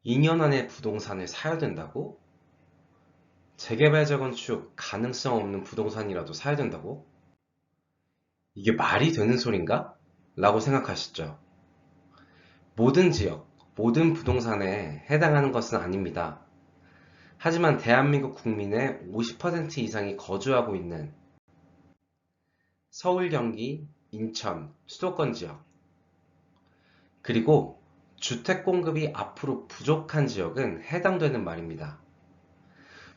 2년 안에 부동산을 사야 된다고? 재개발 재건축 가능성 없는 부동산이라도 사야 된다고? 이게 말이 되는 소린가? 라고 생각하시죠? 모든 지역, 모든 부동산에 해당하는 것은 아닙니다. 하지만 대한민국 국민의 50% 이상이 거주하고 있는 서울, 경기, 인천, 수도권 지역, 그리고 주택 공급이 앞으로 부족한 지역은 해당되는 말입니다.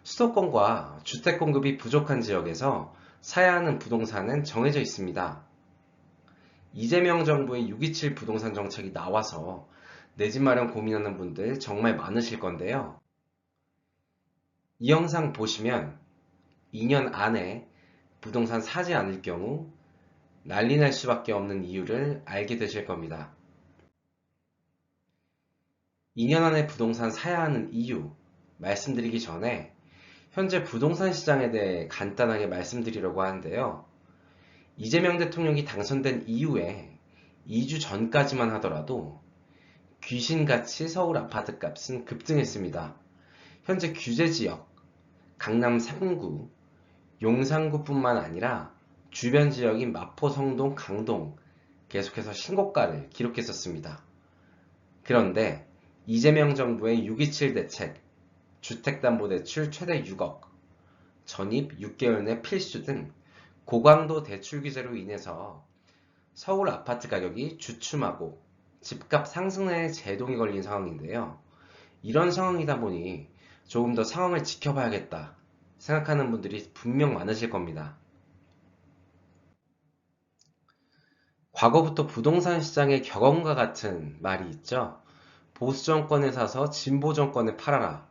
수도권과 주택 공급이 부족한 지역에서 사야 하는 부동산은 정해져 있습니다. 이재명 정부의 627 부동산 정책이 나와서 내 집 마련 고민하는 분들 정말 많으실 건데요. 이 영상 보시면 2년 안에 부동산 사지 않을 경우 난리 날 수밖에 없는 이유를 알게 되실 겁니다. 2년 안에 부동산 사야 하는 이유 말씀드리기 전에 현재 부동산 시장에 대해 간단하게 말씀드리려고 하는데요. 이재명 대통령이 당선된 이후에 2주 전까지만 하더라도 귀신같이 서울 아파트 값은 급등했습니다. 현재 규제지역, 강남 3구, 용산구뿐만 아니라 주변 지역인 마포, 성동, 강동 계속해서 신고가를 기록했었습니다. 그런데 이재명 정부의 627 대책, 주택담보대출 최대 6억, 전입 6개월 내 필수 등 고강도 대출 규제로 인해서 서울 아파트 가격이 주춤하고 집값 상승에 제동이 걸린 상황인데요. 이런 상황이다 보니 조금 더 상황을 지켜봐야겠다 생각하는 분들이 분명 많으실 겁니다. 과거부터 부동산 시장의 격언과 같은 말이 있죠. 보수 정권에 사서 진보 정권에 팔아라.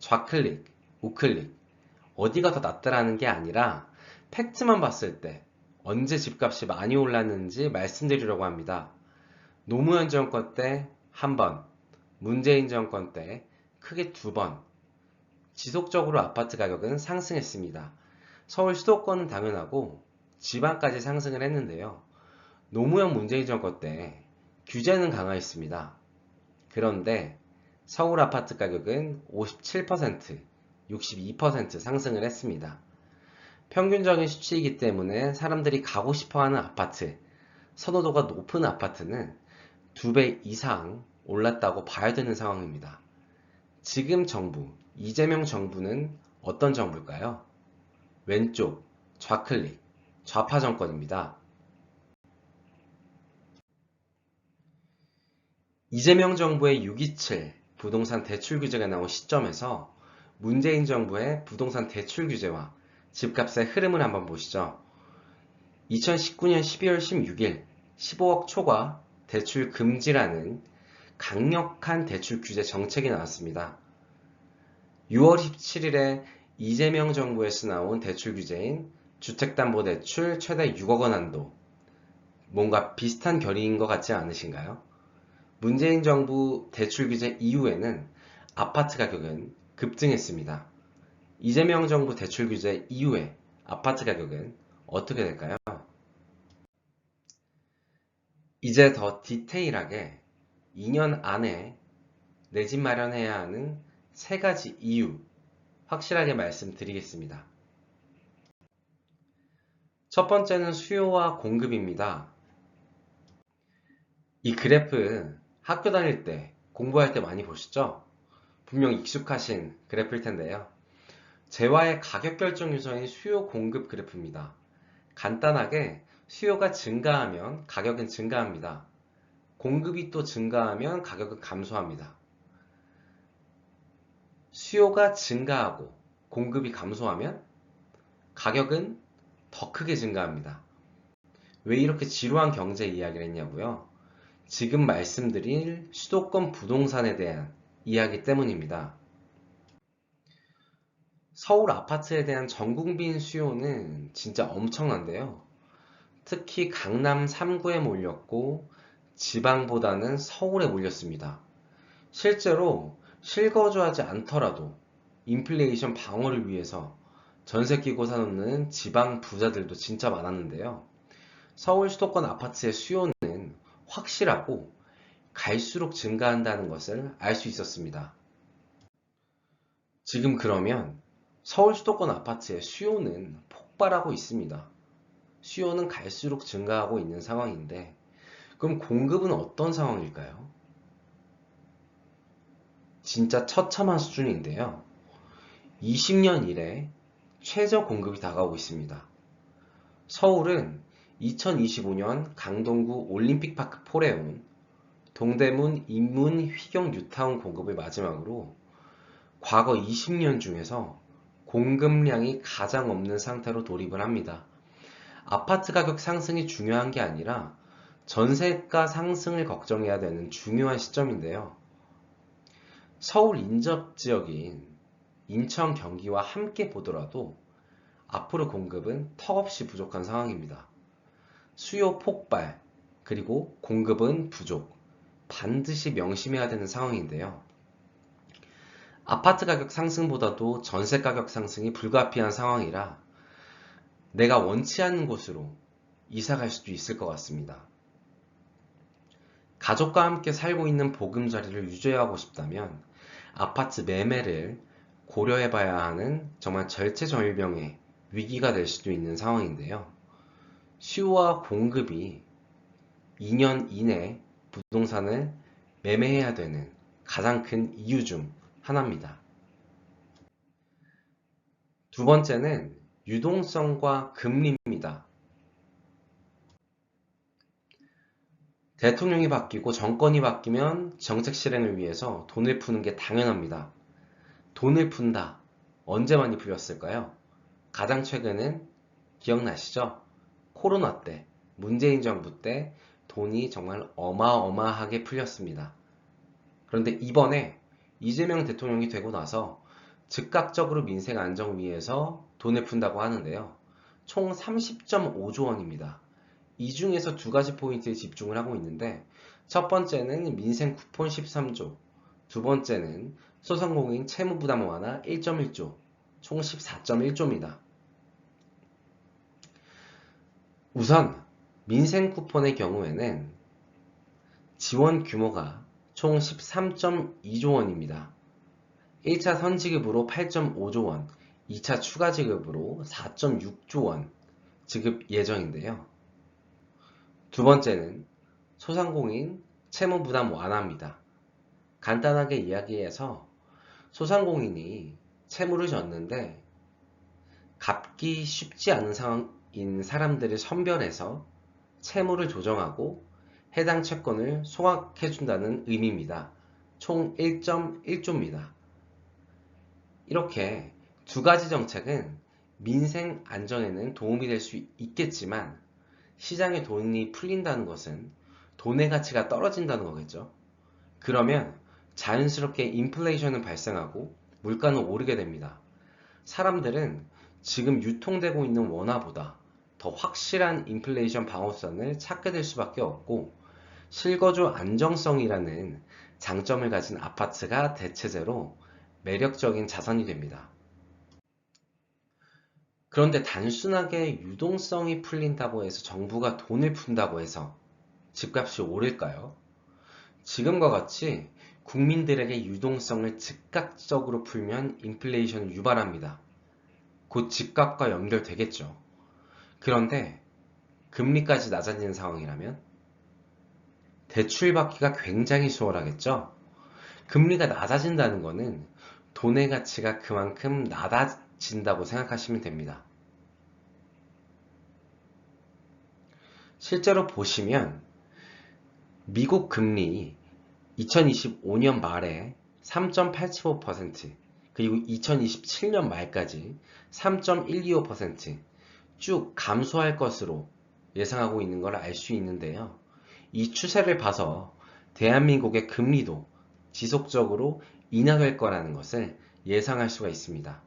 좌클릭, 우클릭. 어디가 더 낫다라는 게 아니라 팩트만 봤을 때 언제 집값이 많이 올랐는지 말씀드리려고 합니다. 노무현 정권 때 한 번, 문재인 정권 때 크게 두 번, 지속적으로 아파트 가격은 상승했습니다. 서울 수도권은 당연하고 지방까지 상승을 했는데요. 노무현 문재인 정권 때 규제는 강화했습니다. 그런데 서울 아파트 가격은 57%, 62% 상승을 했습니다. 평균적인 수치이기 때문에 사람들이 가고 싶어하는 아파트, 선호도가 높은 아파트는 2배 이상 올랐다고 봐야 되는 상황입니다. 지금 정부, 이재명 정부는 어떤 정부일까요? 왼쪽, 좌클릭, 좌파 정권입니다. 이재명 정부의 627 부동산 대출 규제가 나온 시점에서 문재인 정부의 부동산 대출 규제와 집값의 흐름을 한번 보시죠. 2019년 12월 16일 15억 초과 대출 금지라는 강력한 대출 규제 정책이 나왔습니다. 6월 17일에 이재명 정부에서 나온 대출 규제인 주택담보대출 최대 6억 원 한도, 뭔가 비슷한 결의인 것 같지 않으신가요? 문재인 정부 대출 규제 이후에는 아파트 가격은 급등했습니다. 이재명 정부 대출 규제 이후에 아파트 가격은 어떻게 될까요? 이제 더 디테일하게 2년 안에 내 집 마련해야 하는 3가지 이유 확실하게 말씀드리겠습니다. 첫 번째는 수요와 공급입니다. 이 그래프 학교 다닐 때 공부할 때 많이 보시죠? 분명 익숙하신 그래프일 텐데요. 재화의 가격 결정 요소인 수요 공급 그래프입니다. 간단하게 수요가 증가하면 가격은 증가합니다. 공급이 또 증가하면 가격은 감소합니다. 수요가 증가하고 공급이 감소하면 가격은 더 크게 증가합니다. 왜 이렇게 지루한 경제 이야기를 했냐고요? 지금 말씀드릴 수도권 부동산에 대한 이야기 때문입니다. 서울 아파트에 대한 전국민 수요는 진짜 엄청난데요. 특히 강남 3구에 몰렸고 지방보다는 서울에 몰렸습니다. 실제로 실거주하지 않더라도 인플레이션 방어를 위해서 전세 끼고 사놓는 지방 부자들도 진짜 많았는데요. 서울 수도권 아파트의 수요는 확실하고 갈수록 증가한다는 것을 알 수 있었습니다. 지금 그러면 서울 수도권 아파트의 수요는 폭발하고 있습니다. 수요는 갈수록 증가하고 있는 상황인데, 그럼 공급은 어떤 상황일까요? 진짜 처참한 수준인데요. 20년 이래 최저 공급이 다가오고 있습니다. 서울은 2025년 강동구 올림픽파크 포레온, 동대문 인문 휘경 뉴타운 공급을 마지막으로 과거 20년 중에서 공급량이 가장 없는 상태로 돌입을 합니다. 아파트 가격 상승이 중요한 게 아니라 전세가 상승을 걱정해야 되는 중요한 시점인데요. 서울 인접 지역인 인천, 경기와 함께 보더라도 앞으로 공급은 턱없이 부족한 상황입니다. 수요 폭발, 그리고 공급은 부족, 반드시 명심해야 되는 상황인데요. 아파트 가격 상승보다도 전세 가격 상승이 불가피한 상황이라 내가 원치 않는 곳으로 이사 갈 수도 있을 것 같습니다. 가족과 함께 살고 있는 보금자리를 유지하고 싶다면 아파트 매매를 고려해봐야 하는 정말 절체절명의 위기가 될 수도 있는 상황인데요. 수요와 공급이 2년 이내 부동산을 매매해야 되는 가장 큰 이유 중 하나입니다. 두 번째는 유동성과 금리입니다. 대통령이 바뀌고 정권이 바뀌면 정책 실행을 위해서 돈을 푸는 게 당연합니다. 돈을 푼다. 언제 많이 풀렸을까요? 가장 최근은 기억나시죠? 코로나 때, 문재인 정부 때 돈이 정말 어마어마하게 풀렸습니다. 그런데 이번에 이재명 대통령이 되고 나서 즉각적으로 민생 안정 위해서 돈을 푼다고 하는데요. 총 30.5조 원입니다. 이 중에서 두 가지 포인트에 집중을 하고 있는데, 첫 번째는 민생 쿠폰 13조, 두 번째는 소상공인 채무부담 완화 1.1조, 총 14.1조입니다. 우선 민생 쿠폰의 경우에는 지원 규모가 총 13.2조 원입니다. 1차 선지급으로 8.5조 원, 2차 추가 지급으로 4.6조 원 지급 예정인데요. 두 번째는 소상공인 채무부담 완화입니다. 간단하게 이야기해서 소상공인이 채무를 졌는데 갚기 쉽지 않은 상황인 사람들을 선별해서 채무를 조정하고 해당 채권을 소각해준다는 의미입니다. 총 1.1조입니다. 이렇게 두 가지 정책은 민생 안정에는 도움이 될 수 있겠지만 시장에 돈이 풀린다는 것은 돈의 가치가 떨어진다는 거겠죠. 그러면 자연스럽게 인플레이션은 발생하고 물가는 오르게 됩니다. 사람들은 지금 유통되고 있는 원화보다 더 확실한 인플레이션 방어선을 찾게 될 수밖에 없고, 실거주 안정성이라는 장점을 가진 아파트가 대체제로 매력적인 자산이 됩니다. 그런데 단순하게 유동성이 풀린다고 해서 정부가 돈을 푼다고 해서 집값이 오를까요? 지금과 같이 국민들에게 유동성을 즉각적으로 풀면 인플레이션을 유발합니다. 곧 집값과 연결되겠죠. 그런데 금리까지 낮아지는 상황이라면 대출받기가 굉장히 수월하겠죠. 금리가 낮아진다는 것은 돈의 가치가 그만큼 낮아진다고 생각하시면 됩니다. 실제로 보시면 미국 금리 2025년 말에 3.875%, 그리고 2027년 말까지 3.125% 쭉 감소할 것으로 예상하고 있는 걸 알 수 있는데요. 이 추세를 봐서 대한민국의 금리도 지속적으로 인하될 거라는 것을 예상할 수가 있습니다.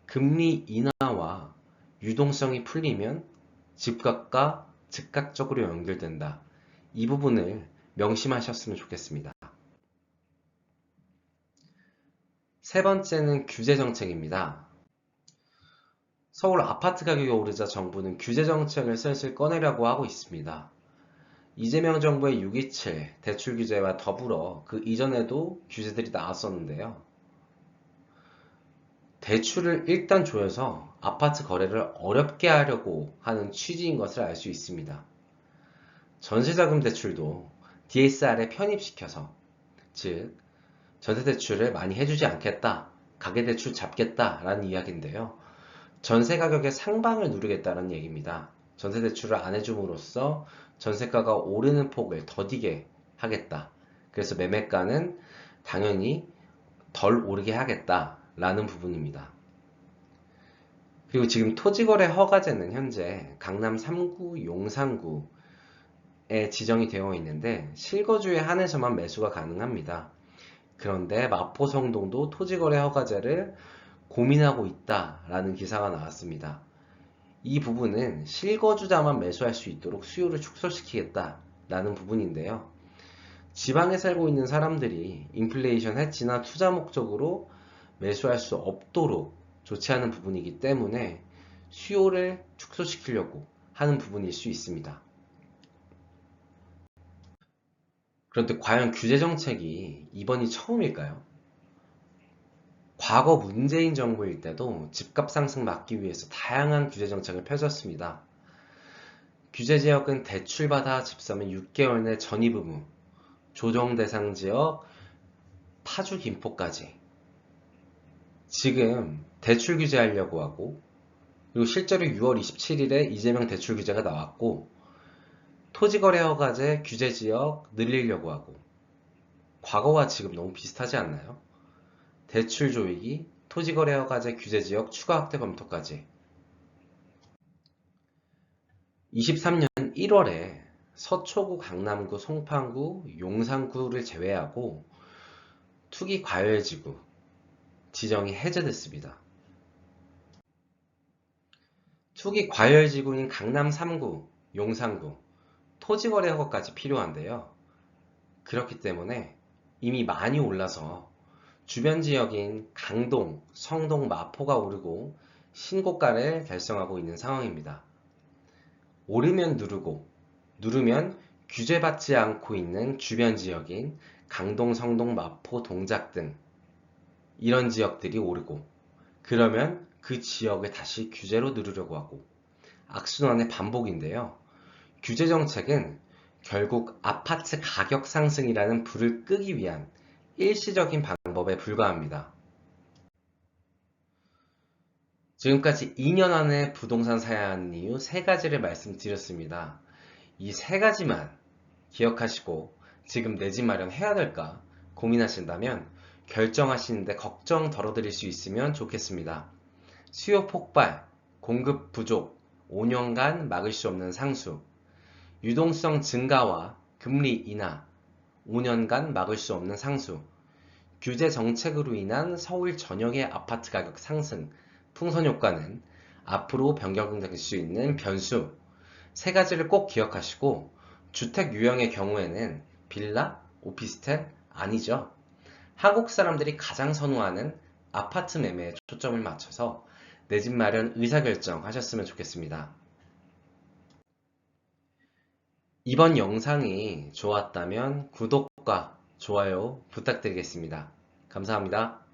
금리 인하와 유동성이 풀리면 집값과 즉각적으로 연결된다. 이 부분을 명심하셨으면 좋겠습니다. 세 번째는 규제 정책입니다. 서울 아파트 가격이 오르자 정부는 규제 정책을 슬슬 꺼내려고 하고 있습니다. 이재명 정부의 6.27 대출 규제와 더불어 그 이전에도 규제들이 나왔었는데요. 대출을 일단 조여서 아파트 거래를 어렵게 하려고 하는 취지인 것을 알 수 있습니다. 전세자금 대출도 DSR에 편입시켜서, 즉 전세대출을 많이 해주지 않겠다, 가계대출 잡겠다라는 이야기인데요. 전세 가격의 상방을 누르겠다는 얘기입니다. 전세대출을 안 해줌으로써 전세가가 오르는 폭을 더디게 하겠다. 그래서 매매가는 당연히 덜 오르게 하겠다라는 부분입니다. 그리고 지금 토지거래 허가제는 현재 강남 3구, 용산구에 지정이 되어 있는데 실거주에 한해서만 매수가 가능합니다. 그런데 마포 성동도 토지거래 허가제를 고민하고 있다라는 기사가 나왔습니다. 이 부분은 실거주자만 매수할 수 있도록 수요를 축소시키겠다라는 부분인데요. 지방에 살고 있는 사람들이 인플레이션 해치나 투자 목적으로 매수할 수 없도록 조치하는 부분이기 때문에 수요를 축소시키려고 하는 부분일 수 있습니다. 그런데 과연 규제 정책이 이번이 처음일까요? 과거 문재인 정부일 때도 집값 상승 막기 위해서 다양한 규제 정책을 펼쳤습니다. 규제 지역은 대출받아 집 사면 6개월 내 전입 의무, 조정 대상 지역, 파주 김포까지. 지금 대출 규제하려고 하고, 그리고 실제로 6월 27일에 이재명 대출 규제가 나왔고, 토지거래 허가제 규제 지역 늘리려고 하고, 과거와 지금 너무 비슷하지 않나요? 대출 조이기, 토지거래 허가제 규제 지역 추가 확대 검토까지. 23년 1월에 서초구, 강남구, 송파구, 용산구를 제외하고 투기 과열지구 지정이 해제됐습니다. 투기 과열지구인 강남 3구, 용산구, 토지거래 허가까지 필요한데요. 그렇기 때문에 이미 많이 올라서 주변 지역인 강동, 성동, 마포가 오르고 신고가를 달성하고 있는 상황입니다. 오르면 누르고, 누르면 규제받지 않고 있는 주변 지역인 강동, 성동, 마포, 동작 등 이런 지역들이 오르고, 그러면 그 지역을 다시 규제로 누르려고 하고, 악순환의 반복인데요. 규제 정책은 결국 아파트 가격 상승이라는 불을 끄기 위한 일시적인 방법에 불과합니다. 지금까지 2년 안에 부동산 사야 하는 이유 3가지를 말씀드렸습니다. 이 3가지만 기억하시고 지금 내 집 마련해야 될까 고민하신다면 결정하시는데 걱정 덜어드릴 수 있으면 좋겠습니다. 수요 폭발, 공급 부족, 5년간 막을 수 없는 상수, 유동성 증가와 금리 인하, 5년간 막을 수 없는 상수, 규제 정책으로 인한 서울 전역의 아파트 가격 상승, 풍선 효과는 앞으로 변경될 수 있는 변수, 3가지를 꼭 기억하시고 주택 유형의 경우에는 빌라, 오피스텔 아니죠. 한국 사람들이 가장 선호하는 아파트 매매에 초점을 맞춰서 내 집 마련 의사결정 하셨으면 좋겠습니다. 이번 영상이 좋았다면 구독과 좋아요 부탁드리겠습니다. 감사합니다.